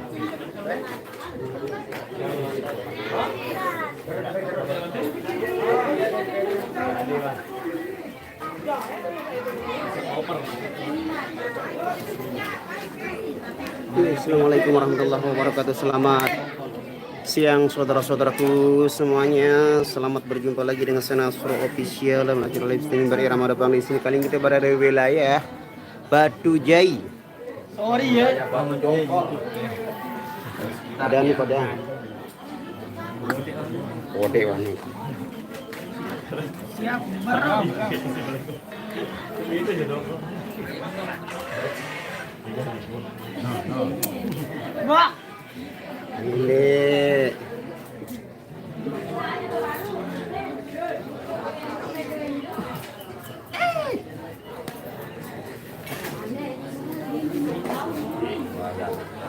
Assalamualaikum warahmatullahi wabarakatuh. Selamat siang saudara-saudaraku semuanya. Selamat berjumpa lagi dengan channel Asro Official dalam acara live streaming berirama Bang di sini. Kali ini kita berada di wilayah Batu Jai. Sorry ya. Ada nih pada. Kode wani. Siap. Mbak. Ini.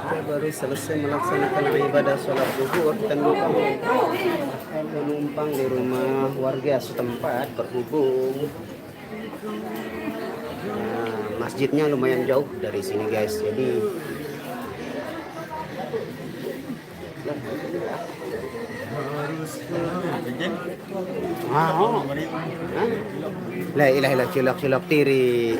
Kita baru selesai melaksanakan ibadah sholat zuhur. Kita menumpang di rumah warga setempat berhubung. Nah, masjidnya lumayan jauh dari sini guys. Jadi la ilaha illallah cilok tiri.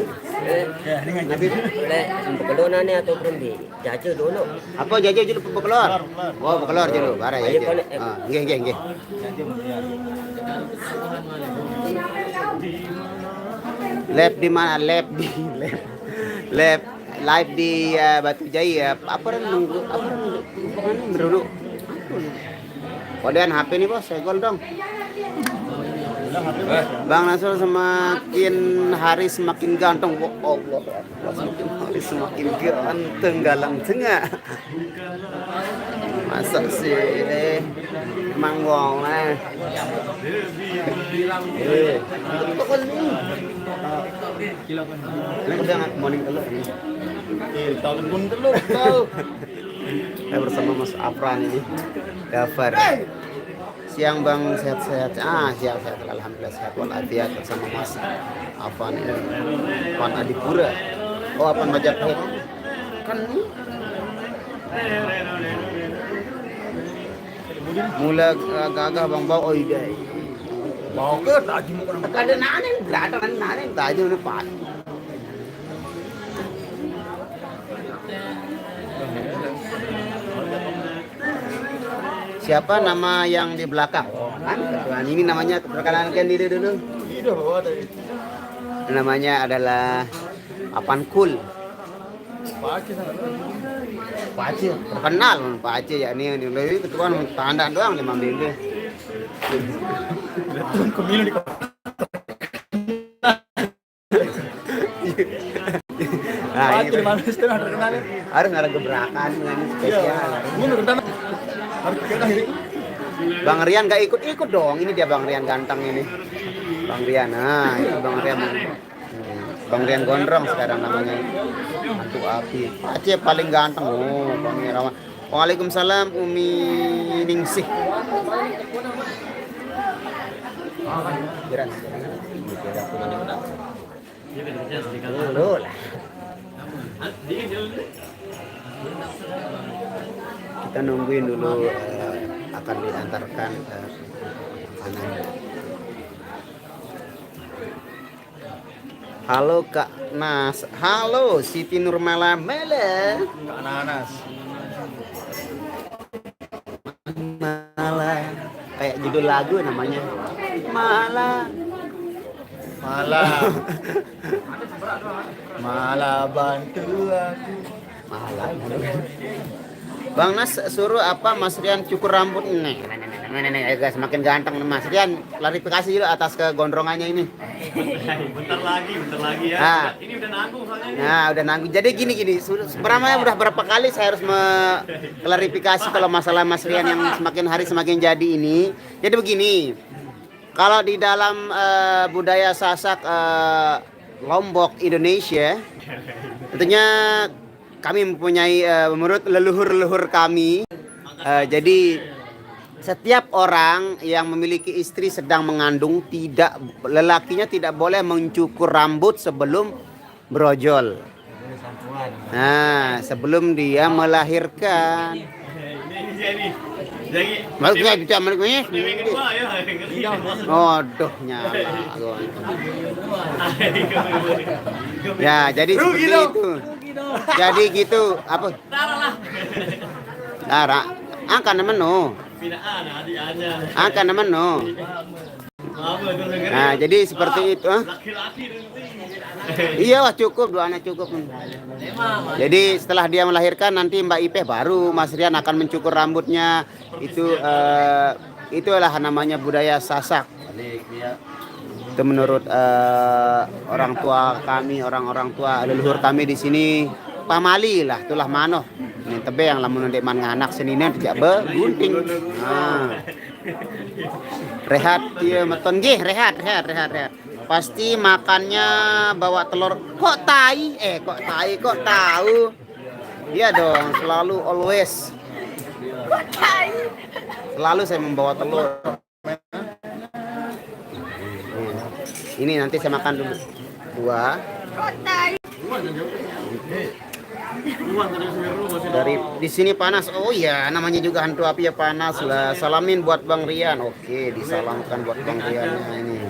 Nabi boleh pekelunan ni atau berhenti? Jaja dulu. Apa jaja dulu pekelor? Oh, pekelor dulu. Bara ya. Nggih. Lab di mana? Lab live di Batu Jai ya. Apa nunggu? Dulu. Kodean HP nih bos, segol dong. Bang Nasrul semakin hari semakin ganteng. Oh Allah, semakin hari semakin ganteng galang tengah. Masa sih emang wong lah. Ini udah morning telur nih. Tahun pun telur tahu. Saya bersama Mas Afran ini. Gafar. Siang Bang, sehat-sehat. Siang sehat. Alhamdulillah sehat walafiat bersama Mas Afan ini. Afan Adipura. Oh, Afan Majapahit. Kan mula gagah Bang Bau. Oh iya. Mau ke tadi mau kena. Ada nane tadi udah Pak. Siapa nama yang di belakang? Kan ketuaan ini namanya perkenalkan diri dulu. Namanya adalah Apan Kul. Pak Aceh. Terkenal Pak Aceh ya ini lebih ketuaan tanda doang 5 minggu. Betul pemilu di Nah, ini terkenal. harus ada gebrakan dengan spesial. Ini terkenal. Harus kita ini. Bang Rian gak ikut dong. Ini dia Bang Rian ganteng ini. Bang Rian. Nah, itu Bang Rian. Bang Rian Gondrong sekarang namanya. Mantu api. Aceh paling ganteng. Oh, Bang Irawan. Waalaikumsalam Umi Ningsih. Jiran. Dulu lah. Kita nungguin dulu akan diantarkan makanan. Halo Kak Nas. Halo Siti Nurmala Mele. Kak Nanas. Malah kayak judul lagu namanya. Malah bantu aku. Malah. Bang Nas suruh apa Mas Rian cukur rambut nih. Guys, semakin ganteng Mas Rian. Klarifikasi dulu atas kegondrongannya ini. Bentar lagi ya. Nah, Ini udah nanggung soalnya ini. Nah, udah nanggung. Jadi gini. Sebenarnya udah berapa kali saya harus klarifikasi kalau masalah Mas Rian yang semakin hari semakin jadi ini. Jadi begini. Kalau di dalam budaya Sasak Lombok Indonesia, tentunya kami mempunyai menurut leluhur kami. Jadi setiap orang yang memiliki istri sedang mengandung lelakinya tidak boleh mencukur rambut sebelum brojol. Nah, sebelum dia melahirkan. Ini dia nih. Jadi Balik saya bicara balik ini. yang kedua ya. Aduh, nyala. Ya, jadi seperti itu. Jadi gitu, apa? Darah. Angka naman no. Pinaan adik-adiknya. Angka naman no. Apa itu dengerin? Nah, jadi seperti itu. Laki-laki Iya lah cukup, dua anak cukup. Jadi setelah dia melahirkan nanti Mbak Ipeh baru Mas Rian akan mencukur rambutnya. Itulah namanya budaya Sasak. Itu menurut orang tua kami, orang-orang tua leluhur kami di sini pamali lah, itulah manoh. Ini tebe yang lamun ndek man nganak senine tidak begunting. Nah. Rehat ieu meton nggih, rehat. Pasti makannya bawa telur. Kok tahu? Iya dong, selalu always. Selalu saya membawa telur. Ini nanti saya makan dulu. Dua. Dari di sini panas. Oh iya, namanya juga hantu api ya panas lah. Salamin buat Bang Rian. Oke, disalamkan buat Bang Rian ini.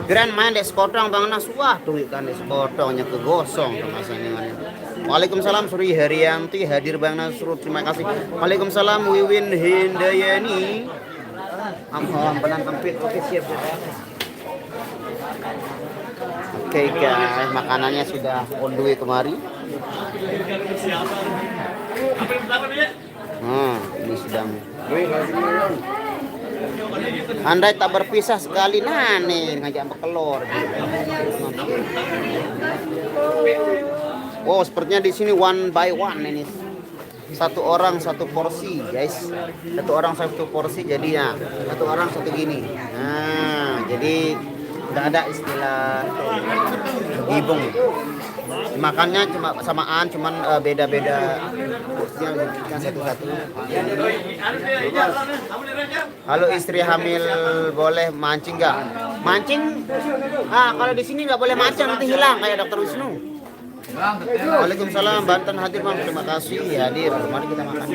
Keren main des potong Bang Nas. Wah, tuh ikan des potongnya kegosong kemasannya. Waalaikumsalam Suri Haryanti hadir Bang Nasrul. Terima kasih. Waalaikumsalam Wiwin Hindayani. Ampenan tempit. Oke, siap. Oke guys, makanannya sudah on the way kemari. Ini sedang. Andai tak berpisah sekali, nah nih ngajak bekelor. Wow, sepertinya di sini one by one ini. Satu orang satu porsi, guys. Satu orang satu porsi jadinya. Satu orang satu gini. Nah, jadi nggak ada istilah gibung. Makannya cuma samaan, cuman beda-beda porsinya satu-satu. Halo istri hamil, boleh mancing nggak? Mancing? Kalau di sini nggak boleh mancing, nanti hilang kayak Dokter Wisnu. Waalaikumsalam, Banten hadir Bang, terima kasih hadir. Mari kita makan.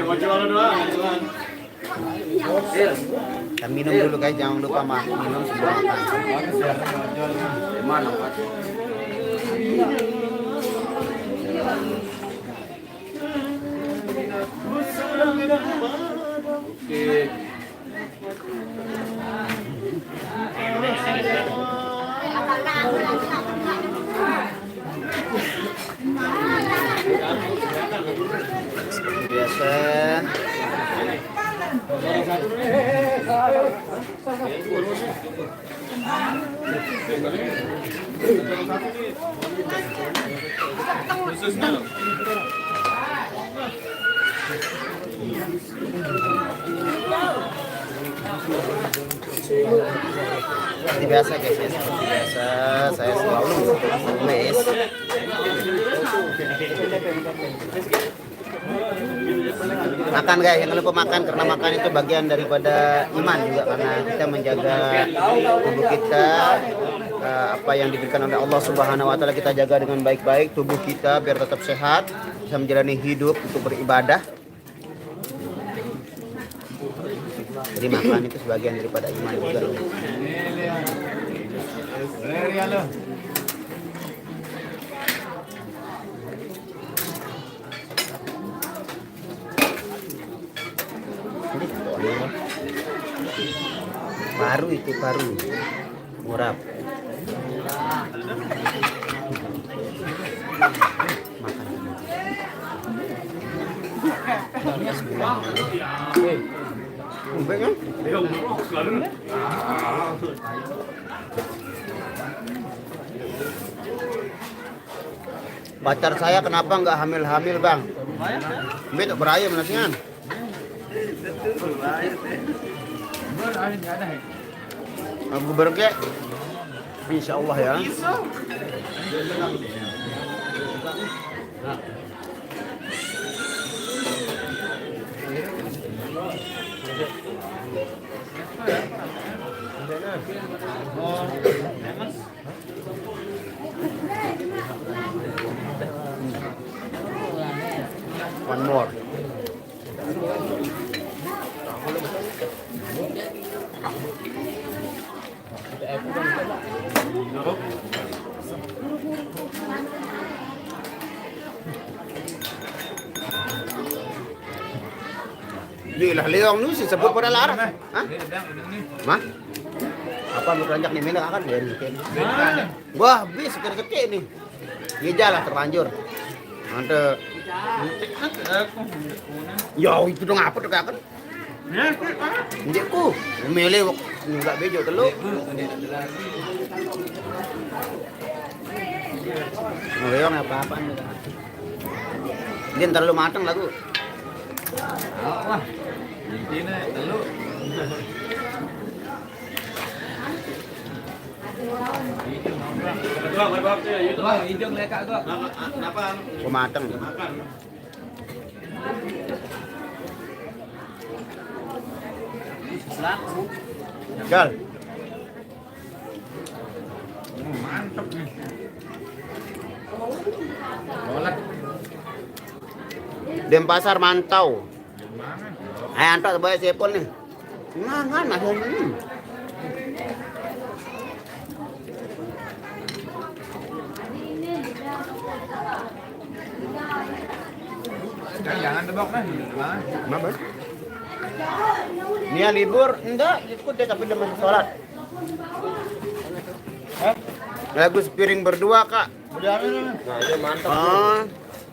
Kan minum dulu guys, jangan lupa minum sebelum makan. Biasa. Seperti biasa guys ya, seperti biasa saya selalu nulis. Makan guys, jangan lupa makan karena makan itu bagian daripada iman juga, karena kita menjaga tubuh kita, apa yang diberikan oleh Allah Subhanahu wa taala kita jaga dengan baik-baik tubuh kita biar tetap sehat, bisa menjalani hidup untuk beribadah. Jadi makan itu sebagian daripada iman juga. Paru itu paru murab. Pacar saya kenapa nggak hamil-hamil bang? Betul berayam nasihan. Aku berke, insya Allah ya. One more. Lilah leong nu sih sebut pada larang. Hah? Mah? Apa lu ranjak nih mina akan dia nih. Wah, bis gede nih. Dia jalan terlanjur. Mantep. Ya itu dong apa tuh kan? Ndekku, milih enggak bejo telu. Leong apa-apaan juga. Dia terlalu matang lagu. Wah. Ini telu. Bang, hidung lekak gua. Kenapa? Matang. Gal. Mantap nih. Bolak. Denpasar mantau. Ayo antok sebagai sepol nih. Ngangan ada ini. Jangan tebak nih. Kenapa? Nia libur enggak ikut dia tapi udah masuk sholat. Lagu sepiring berdua kak. Nah, ini mantap.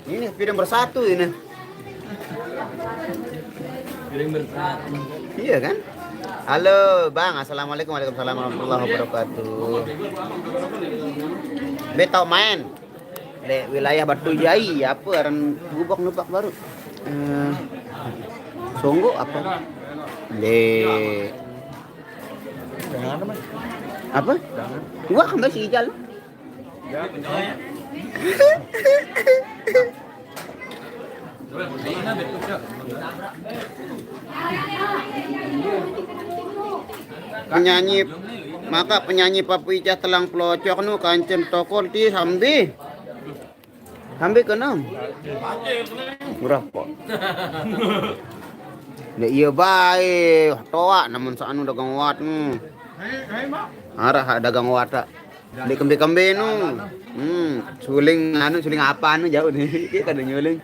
Ini piring bersatu ini. Piring bersatu. Iya kan? Halo bang, assalamualaikum warahmatullahi wabarakatuh. Betau main di wilayah Batu Jai apa orang gubak nubak baru. Songgo apa? Apa? Gua kan masih jalan. Penyanyi Papijah telang pelocok nu kancen tokon ti sambi. Sambi kenam. Berapa? Ya iya bae, toa namun saanu dagang wat nu. Arah dagang wata. Di kembe-kembe nu. Suling suling apa anu jauh nih. Kita ada nyuling.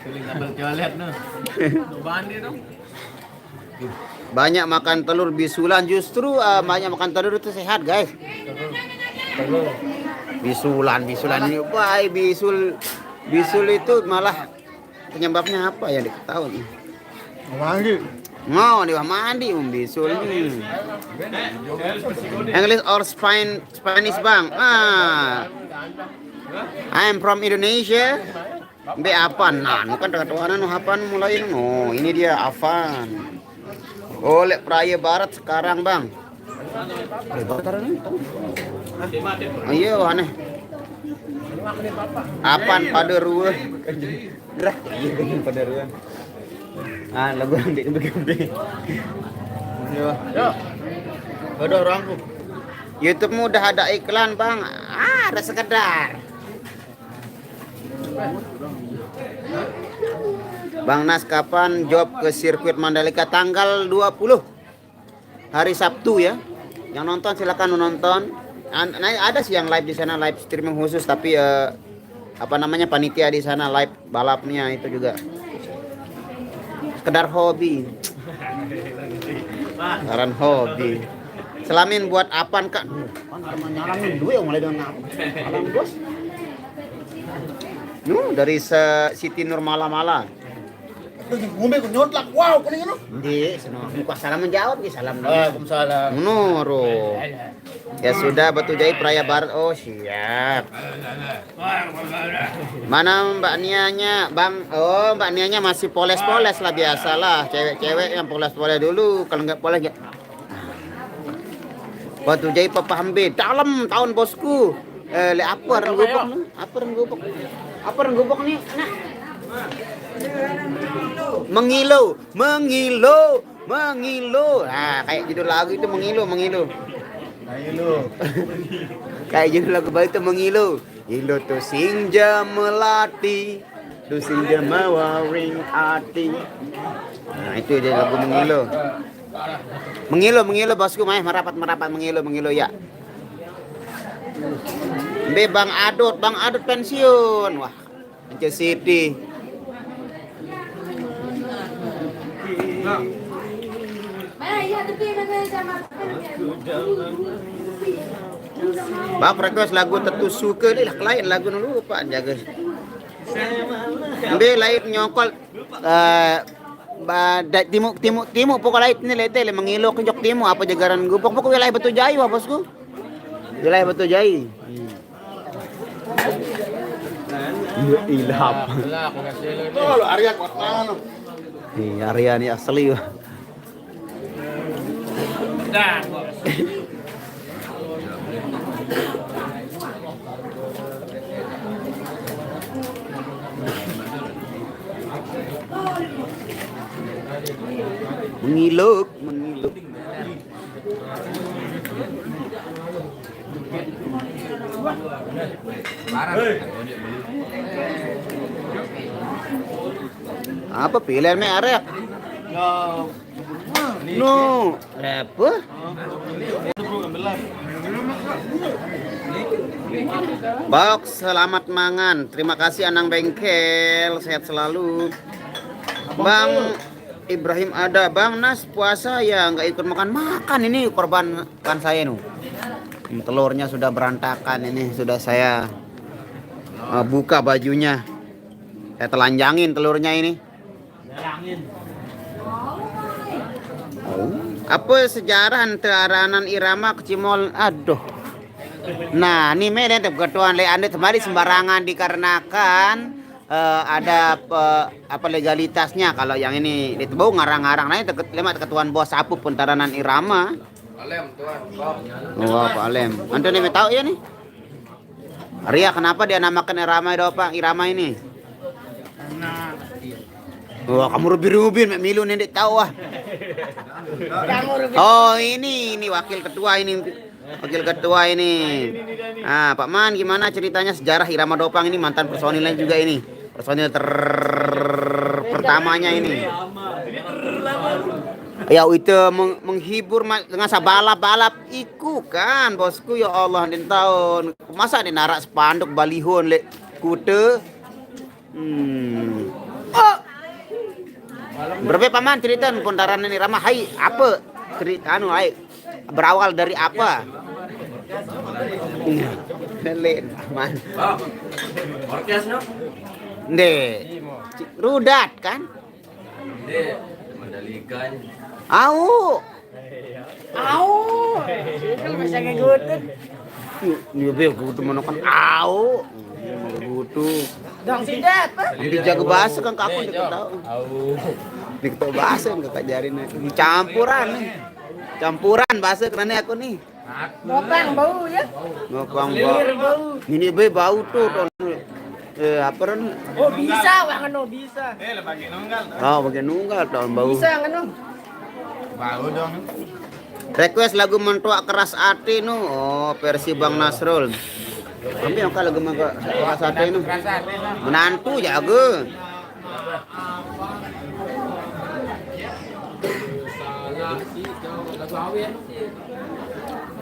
Suling abang colet nu. Bandi dong. Banyak makan telur bisulan justru banyak makan telur itu sehat guys. Bisulan ini baik bisul itu malah penyebabnya apa ya diketahui. Mandi. Mau mandi bisul ini. English or Spanish bang. I'm from Indonesia. Be Avan. Nah, nu kan dekat nu Avan mulai nu. Ini dia Avan. Oleh Praya Barat sekarang bang. Ayo aneh. Apan Paderua. Gerah. Iya Paderua. Lagu yang gede. Yo. Ada orangku. YouTube-mu udah ada iklan bang. Ada sekedar. Bang Nas kapan job ke sirkuit Mandalika? Tanggal 20 hari Sabtu ya. Yang nonton silakan nonton. Ada sih yang live di sana, live streaming khusus tapi panitia di sana live balapnya itu juga. Sekedar hobi. Saran hobi. Selamin buat apaan kak? Nyalangin duit mulai dengan alam bos. Dari Siti Nurmala. Ngombe ku nyotlak. Wow, kuning anu. Ndi, buka salam menjawab ki salam. Waalaikumsalam. Ro. Ya sudah Batu Jai Praya Barat. Oh, siap. Mana Mbak Nianya, Bang? Oh, Mbak Nianya masih poles-poles lah biasalah. Cewek-cewek yang poles-poles dulu, kalau enggak poles ya. Batu Jai Papa Hambe. Dalam tahun bosku. Apa orang gubuk nih, nak? Mengilu. Nah, kayak judul lagu itu mengilu. Kayak judul lagu baru itu mengilu. Ilu tuh singja melati Dusing jemawa ring ati. Nah itu dia lagu Mengilo. Mengilo bosku, merapat mengilo ya. Bang Adut pensiun. Wah, Manchester City. Bang request lagu Tetu Suka ni lah lain lagu nu lupa jaga. Ambil lain nyokol timu pokok lain ni lete le mengilo kenjok timu apa jagaran gupok pokok wilayah Batu Jayu bosku. Wilayah Batu Jayu. Ilham. Tuh, lo Arya kuat mana? Nih Arya nih asli. Mengiluk. Apa pilihan me arek? No. Apa? Box, selamat mangan. Terima kasih Anang Bengkel, sehat selalu. Bang Ibrahim ada, Bang Nas puasa ya nggak ikut makan ini korban kan saya nu. Telurnya sudah berantakan ini, sudah saya buka bajunya. Saya telanjangin telurnya ini. Apa sejarah antara Anan Irama ke Cimol? Aduh. Nah, ini meden ketuaan le anda kembali sembarangan dikarenakan ada apa legalitasnya. Kalau yang ini ditebau ngarang-ngarang nah lemat ketuaan bos sapu pentaranan Irama. Alem tuan. Oh, Pak Alem. Antum nih tahu ya nih? Ria kenapa dia namakan Irama ini? Wah, kamu rubin milu nih tahu ah. Oh, ini wakil ketua ini. Ah, Pak Man gimana ceritanya sejarah Irama Dopang ini mantan personilnya juga ini. Personil pertamanya ini. Ya itu menghibur dengan balap iku kan bosku ya Allah din tahun. Masa di narak spanduk balihon le kute. Oh. Berapa paman cerita pondaran ini Rama hai apa cerita berawal dari apa? Nelen man. Orkes no? Rudat kan? Mandalikan. Au. Kalau bisa ngikutin. Dia begitu menekan au. Begitu. Dong sidat. Nanti jaga bahasa kan aku dikit tahu. Dikit bahasa enggak kajarin campuran bahasa karena aku nih. Ngopang bau ya. Ngopang bau. Ini bau tuh. Apa ron? Oh bisa wang bisa. Bagian nunggal tahun bau. Bisa nganu. Bau dong. Request lagu mentua keras hati nu. Oh, versi Bang Nasrul. Kami yang lagu keras hati nu. Menantu jaga.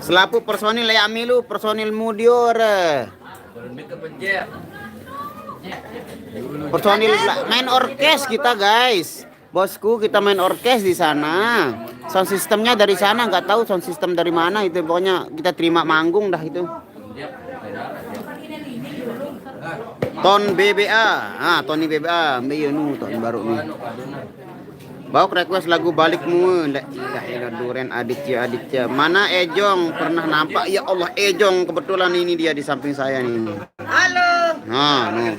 Selaku personil Amilu, personil Mudior. Personil main orkes kita guys. Bosku kita main orkes di sana. Sound systemnya dari sana nggak tahu sound system dari mana itu pokoknya kita terima manggung dah itu. Ton BBA. Tony BBA. Mbak nu ton baru nih. Bawa request lagu balikmu. La ilaha Duren Aditya. Mana Ejong pernah nampak? Ya Allah Ejong kebetulan ini dia di samping saya nih. Halo. Nah, no.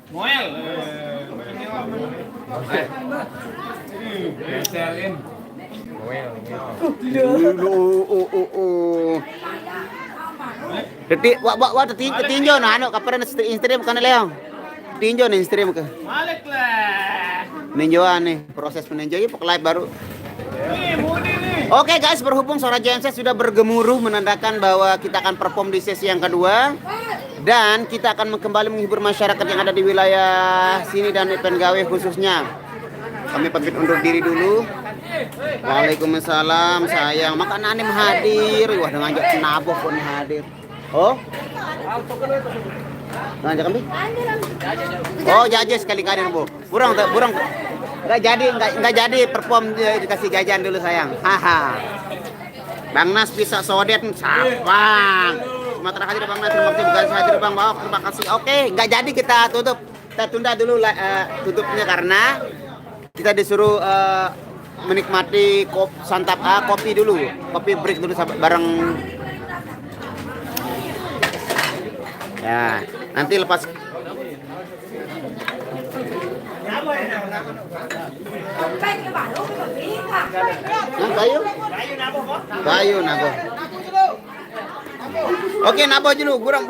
Moel. Detik, wak tinjo nah anu kapan stream kan Leong. Tinjo nih stream ke. Balik lah. Ninjoan nih, proses meninjau ya live baru. Nih, Budi nih. Oke guys, berhubung suara genset sudah bergemuruh menandakan bahwa kita akan perform di sesi yang kedua. Dan kita akan kembali menghibur masyarakat yang ada di wilayah sini dan Ipen Gawe khususnya. Kami pamit undur diri dulu. Waalaikumsalam sayang. Makan anim hadir. Wah dengan ngajak naboh pun hadir. Oh? Ngajak kami? Oh jajan sekali-kali bu. Burang. Nggak jadi perform dikasih jajan dulu sayang. Haha. Bang Nas bisa sodet sapang. Sumatera hadir Bang Nas, terima kasih bukan hadir Bang Baok, terima kasih. Oke, nggak jadi kita tutup. Kita tunda dulu tutupnya karena kita disuruh menikmati kopi dulu. Kopi break dulu bareng. Ya, nanti lepas Bayu nabo. Oke nabo dulu, burang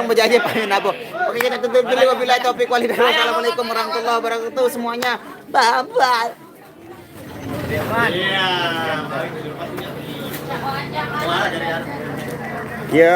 berjanji payu nabo. Oke kita tutup dulu wabillahi taufiq wal hidayah. Wassalamualaikum warahmatullahi wabarakatuh semuanya. Bye bye. Iya.